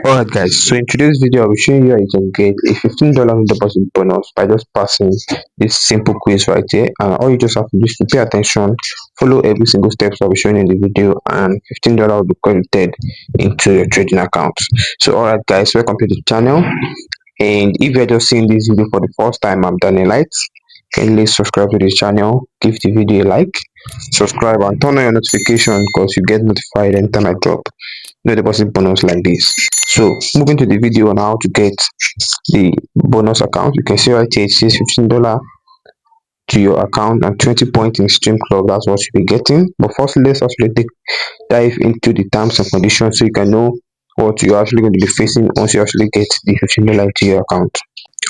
Alright guys, so in today's video I will show you how you can get a $15 deposit bonus by just passing this simple quiz right here. And all you just have to do is to pay attention, follow every single steps I'll be showing in the video, and $15 will be credited into your trading account. So alright guys, welcome to the channel. And if you're just seeing this video for the first time, I'm Daniel Light. Kindly subscribe to this channel, give the video a like, subscribe and turn on your notification because you get notified anytime I drop no deposit bonus like this. So moving to the video on how to get the bonus account, you can see right here it says $15 to your account and 20 points in stream club. That's what you'll be getting. But first, let's actually dive into the terms and conditions so you can know what you're actually going to be facing once you actually get the $15 to your account.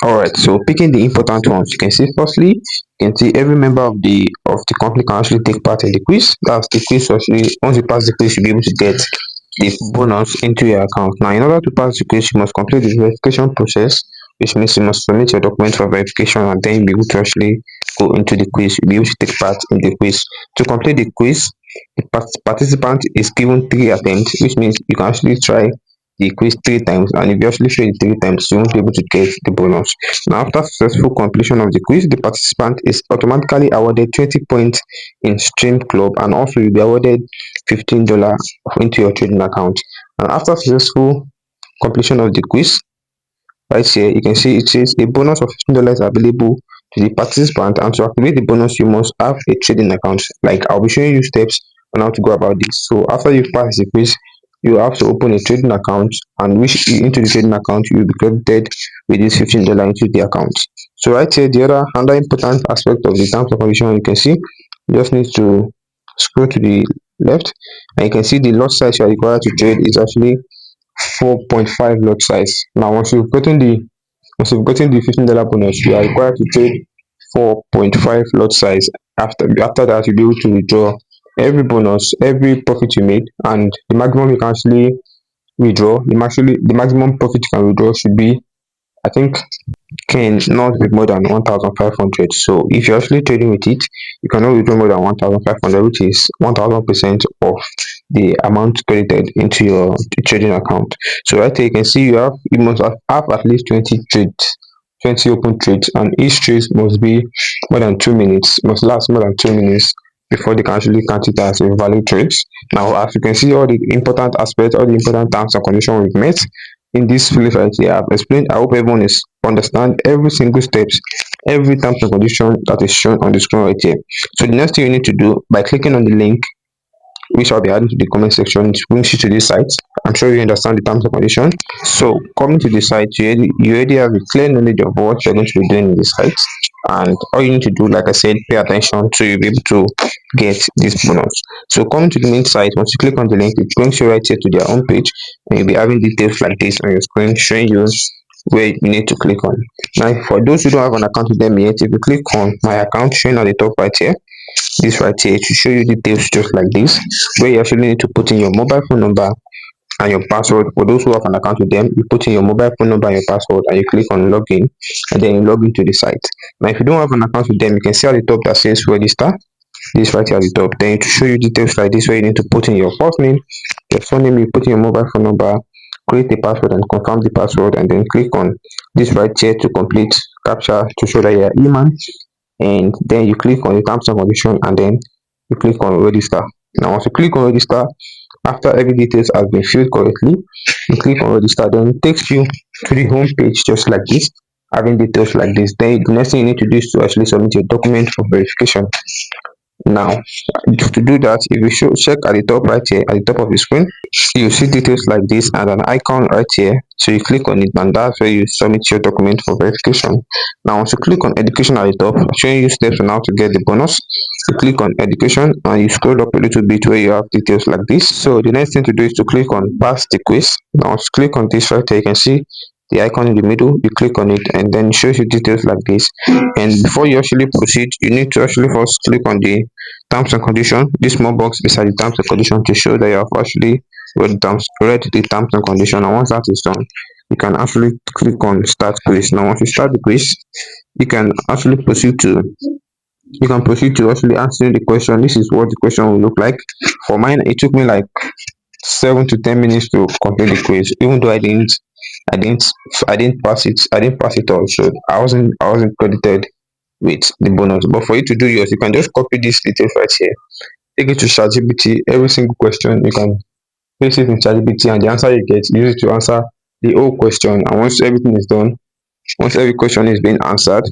Alright, so picking the important ones, you can see firstly, you can see every member of the company can actually take part in the quiz. That's the quiz. Actually, once you pass the quiz, you'll be able to get the bonus into your account. Now, in order to pass the quiz, you must complete the verification process, which means you must submit your document for verification and then you'll be able to actually go into the quiz. You'll be able to take part in the quiz. To complete the quiz, the participant is given 3 attempts, which means you can actually try the quiz 3 times, and if you actually fail it 3 times, you won't be able to get the bonus. Now, after successful completion of the quiz, the participant is automatically awarded 20 points in stream club, and also you'll be awarded $15 into your trading account. And after successful completion of the quiz, right here you can see it says a bonus of $15 available to the participant, and to activate the bonus you must have a trading account. Like, I'll be showing you steps on how to go about this. So after you pass the quiz, you have to open a trading account, and which into the trading account you will be credited with this $15 into the account. So right here, the another important aspect of the terms and conditions, you can see you just need to scroll to the left, and you can see the lot size you are required to trade is actually 4.5 lot size. Now, once you've gotten the $15 bonus, you are required to trade 4.5 lot size. After that, you'll be able to withdraw every bonus, every profit you made, and the maximum you can actually withdraw. The maximum profit you can withdraw should be, I think, can not be more than 1,500. So if you're actually trading with it, you cannot withdraw more than 1,500, which is 1,000% of the amount credited into your trading account. So right here you can see you must have at least 20 trades, 20 open trades, and each trade must be more than 2 minutes, must last more than 2 minutes before they can actually count it as a valid trades. Now, as you can see, all the important aspects, all the important terms and conditions we've met in this place right here, I've explained. I hope everyone is understand every single steps, every terms and condition that is shown on the screen right here. So the next thing you need to do, by clicking on the link which I'll be adding to the comment section, it brings you to this site. I'm sure you understand the terms and conditions. So coming to the site, you already have a clear knowledge of what you're going to be doing in this site, and all you need to do, like I said, pay attention to you be able to get this bonus. So coming to the main site, once you click on the link, it brings you right here to their home page, and you'll be having details like this on your screen showing you where you need to click on. Now, for those who don't have an account with them yet, if you click on my account showing at the top right here, this right here, to show you details just like this, where you actually need to put in your mobile phone number and your password. For those who have an account with them, you put in your mobile phone number and your password, and you click on login, and then you log into the site. Now, if you don't have an account with them, you can see at the top that says register, this right here at the top. Then to show you details like this, where you need to put in your first name, your surname, you put in your mobile phone number, create a password and confirm the password, and then click on this right here to complete captcha to show that you're a human, and then you click on the terms and condition, and then you click on register. Now, once you click on register, after every details has been filled correctly, you click on register, then it takes you to the home page just like this, having details like this. Then the next thing you need to do is to actually submit your document for verification. Now, to do that, if you check at the top right here, at the top of the screen, you see details like this and an icon right here. So you click on it, and that's where you submit your document for verification. Now, once you click on education at the top, showing you steps on how to get the bonus, you click on education and you scroll up a little bit where you have details like this. So the next thing to do is to click on pass the quiz. Now, once you click on this right here, you can see the icon in the middle. You click on it, and then it shows you details like this. And before you actually proceed, you need to actually first click on the terms and condition, this small box beside the terms and condition, to show that you have actually read the terms and condition. And once that is done, you can actually click on start quiz. Now, once you start the quiz, you can actually proceed to actually answering the question. This is what the question will look like. For mine, it took me like 7 to 10 minutes to complete the quiz. Even though I didn't, I didn't pass it all. So I wasn't credited with the bonus. But for you to do yours, you can just copy these details right here. Take it to ChatGPT. Every single question you can paste it in ChatGPT, and the answer you get, use it to answer the whole question. And once everything is done, once every question is being answered,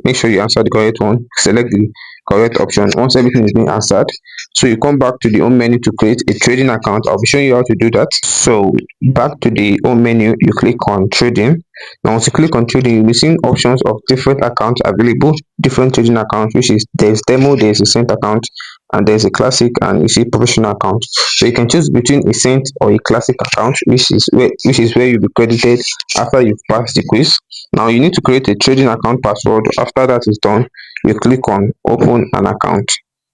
make sure you answer the correct one, select the correct option once everything is being answered. So you come back to the home menu to create a trading account. I'll be showing you how to do that. So back to the home menu, you click on trading. Now once you click on trading, you'll be seeing options of different accounts available, different trading accounts, which is there's demo, there's a cent account, and there's a classic, and you see professional account. So you can choose between a cent or a classic account, which is where you'll be credited after you've passed the quiz. Now you need to create a trading account password. After that is done, you click on open an account.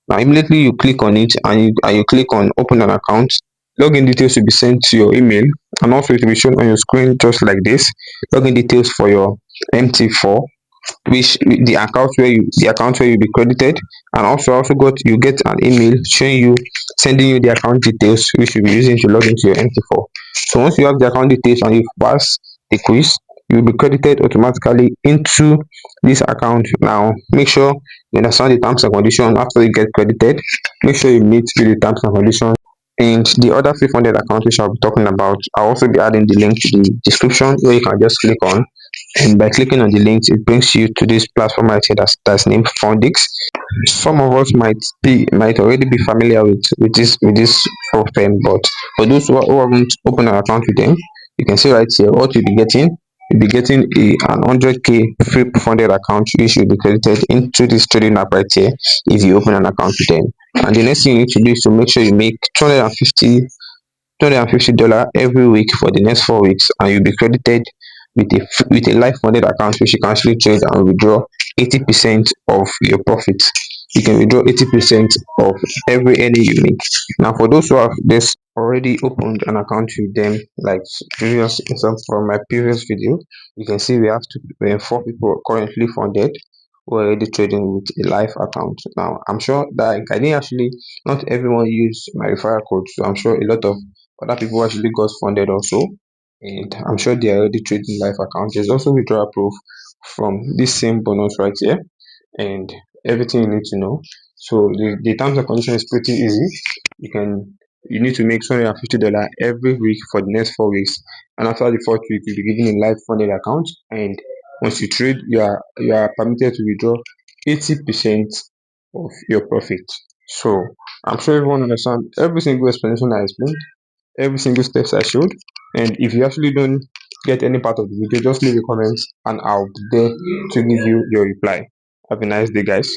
Now immediately you click on it, and you click on open an account. Login details will be sent to your email, and also it will be shown on your screen just like this. Login details for your MT4, which the account where you'll be credited, and also got you get an email showing you, sending you the account details which you'll be using to log into your MT4. So once you have the account details and you've passed the quiz, you'll be credited automatically into this account. Now make sure you understand the terms and conditions. After you get credited, make sure you meet with the terms and conditions. And the other 500 accounts which I'll be talking about, I'll also be adding the link to the description, where you can just click on, and by clicking on the links, it brings you to this platform right here that's named Fundix. Some of us might already be familiar with this firm, but for those who haven't opened an account with them, you can see right here what you'll be getting. You'll be getting an 100k free funded account, which will be credited into this trading app right here if you open an account with them. And the next thing you need to do is to make sure you make $250 every week for the next 4 weeks, and you'll be credited with a live funded account, which you can actually trade and withdraw 80% of your profits. You can withdraw 80% of every earning you make. Now for those who have this already opened an account with them, like previous from my previous video, you can see we have 4 people currently funded who are already trading with a live account. Now I'm sure that I didn't actually, not everyone used my referral code, so I'm sure a lot of other people actually got funded also, and I'm sure they are already trading live accounts. There's also withdrawal proof from this same bonus right here, and everything you need to know. So the terms and conditions is pretty easy. You need to make $250 every week for the next 4 weeks, and after the fourth week, you'll be given a live funded account. And once you trade, you are permitted to withdraw 80% of your profit. So I'm sure everyone understands every single explanation I explained, every single steps I showed. And if you actually don't get any part of the video, just leave a comment and I'll be there to give you your reply. Have a nice day, guys.